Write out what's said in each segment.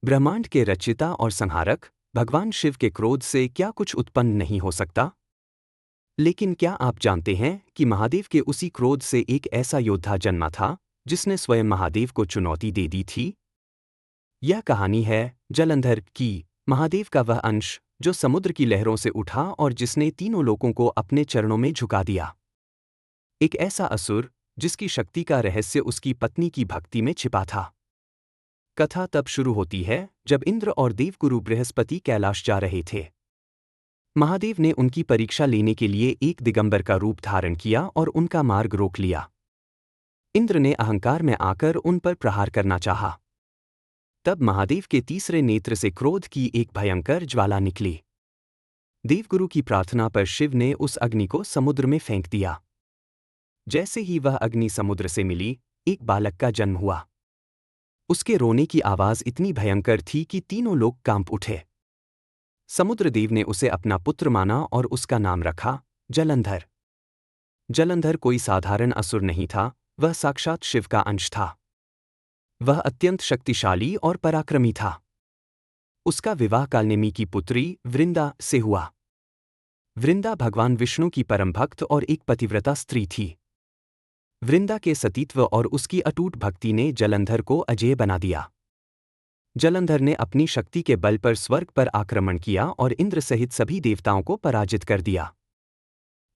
ब्रह्मांड के रचयिता और संहारक भगवान शिव के क्रोध से क्या कुछ उत्पन्न नहीं हो सकता? लेकिन क्या आप जानते हैं कि महादेव के उसी क्रोध से एक ऐसा योद्धा जन्मा था जिसने स्वयं महादेव को चुनौती दे दी थी? यह कहानी है जलंधर की, महादेव का वह अंश जो समुद्र की लहरों से उठा और जिसने तीनों लोकों को अपने चरणों में झुका दिया। एक ऐसा असुर जिसकी शक्ति का रहस्य उसकी पत्नी की भक्ति में छिपा था। कथा तब शुरू होती है जब इंद्र और देवगुरु बृहस्पति कैलाश जा रहे थे। महादेव ने उनकी परीक्षा लेने के लिए एक दिगंबर का रूप धारण किया और उनका मार्ग रोक लिया। इंद्र ने अहंकार में आकर उन पर प्रहार करना चाहा। तब महादेव के तीसरे नेत्र से क्रोध की एक भयंकर ज्वाला निकली। देवगुरु की प्रार्थना पर शिव ने उस अग्नि को समुद्र में फेंक दिया। जैसे ही वह अग्नि समुद्र से मिली, एक बालक का जन्म हुआ। उसके रोने की आवाज इतनी भयंकर थी कि तीनों लोग कांप उठे। समुद्रदेव ने उसे अपना पुत्र माना और उसका नाम रखा जलंधर। जलंधर कोई साधारण असुर नहीं था, वह साक्षात शिव का अंश था। वह अत्यंत शक्तिशाली और पराक्रमी था। उसका विवाह कालनेमी की पुत्री वृंदा से हुआ। वृंदा भगवान विष्णु की परम भक्त और एक पतिव्रता स्त्री थी। वृंदा के सतीत्व और उसकी अटूट भक्ति ने जलंधर को अजेय बना दिया। जलंधर ने अपनी शक्ति के बल पर स्वर्ग पर आक्रमण किया और इंद्र सहित सभी देवताओं को पराजित कर दिया।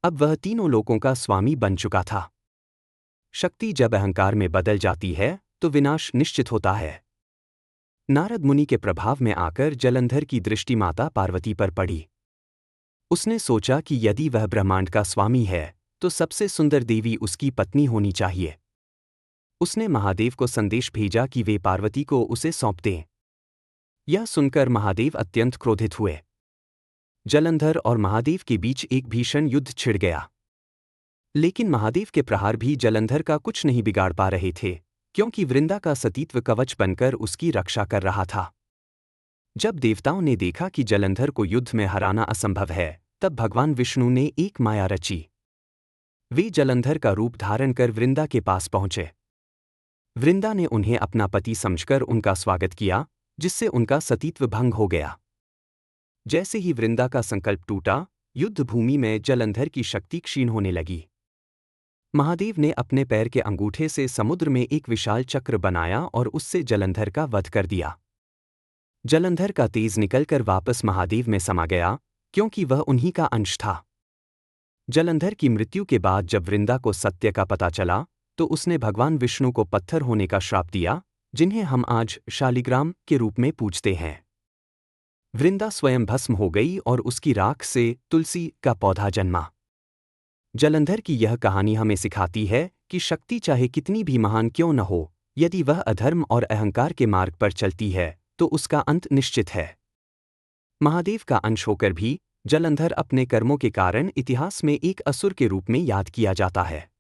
अब वह तीनों लोकों का स्वामी बन चुका था। शक्ति जब अहंकार में बदल जाती है तो विनाश निश्चित होता है। नारद मुनि के प्रभाव में आकर जलंधर की दृष्टि माता पार्वती पर पड़ी। उसने सोचा कि यदि वह ब्रह्मांड का स्वामी है तो सबसे सुंदर देवी उसकी पत्नी होनी चाहिए। उसने महादेव को संदेश भेजा कि वे पार्वती को उसे सौंप दें। यह सुनकर महादेव अत्यंत क्रोधित हुए। जलंधर और महादेव के बीच एक भीषण युद्ध छिड़ गया। लेकिन महादेव के प्रहार भी जलंधर का कुछ नहीं बिगाड़ पा रहे थे, क्योंकि वृंदा का सतीत्व कवच बनकर उसकी रक्षा कर रहा था। जब देवताओं ने देखा कि जलंधर को युद्ध में हराना असंभव है, तब भगवान विष्णु ने एक माया रची। वे जलंधर का रूप धारण कर वृंदा के पास पहुंचे। वृंदा ने उन्हें अपना पति समझकर उनका स्वागत किया, जिससे उनका सतीत्व भंग हो गया। जैसे ही वृंदा का संकल्प टूटा, युद्ध भूमि में जलंधर की शक्ति क्षीण होने लगी। महादेव ने अपने पैर के अंगूठे से समुद्र में एक विशाल चक्र बनाया और उससे जलंधर का वध कर दिया। जलंधर का तेज निकलकर वापस महादेव में समा गया, क्योंकि वह उन्हीं का अंश था। जलंधर की मृत्यु के बाद जब वृंदा को सत्य का पता चला, तो उसने भगवान विष्णु को पत्थर होने का श्राप दिया, जिन्हें हम आज शालिग्राम के रूप में पूजते हैं। वृंदा स्वयं भस्म हो गई और उसकी राख से तुलसी का पौधा जन्मा। जलंधर की यह कहानी हमें सिखाती है कि शक्ति चाहे कितनी भी महान क्यों न हो, यदि वह अधर्म और अहंकार के मार्ग पर चलती है तो उसका अंत निश्चित है। महादेव का अंश होकर भी जलंधर अपने कर्मों के कारण इतिहास में एक असुर के रूप में याद किया जाता है।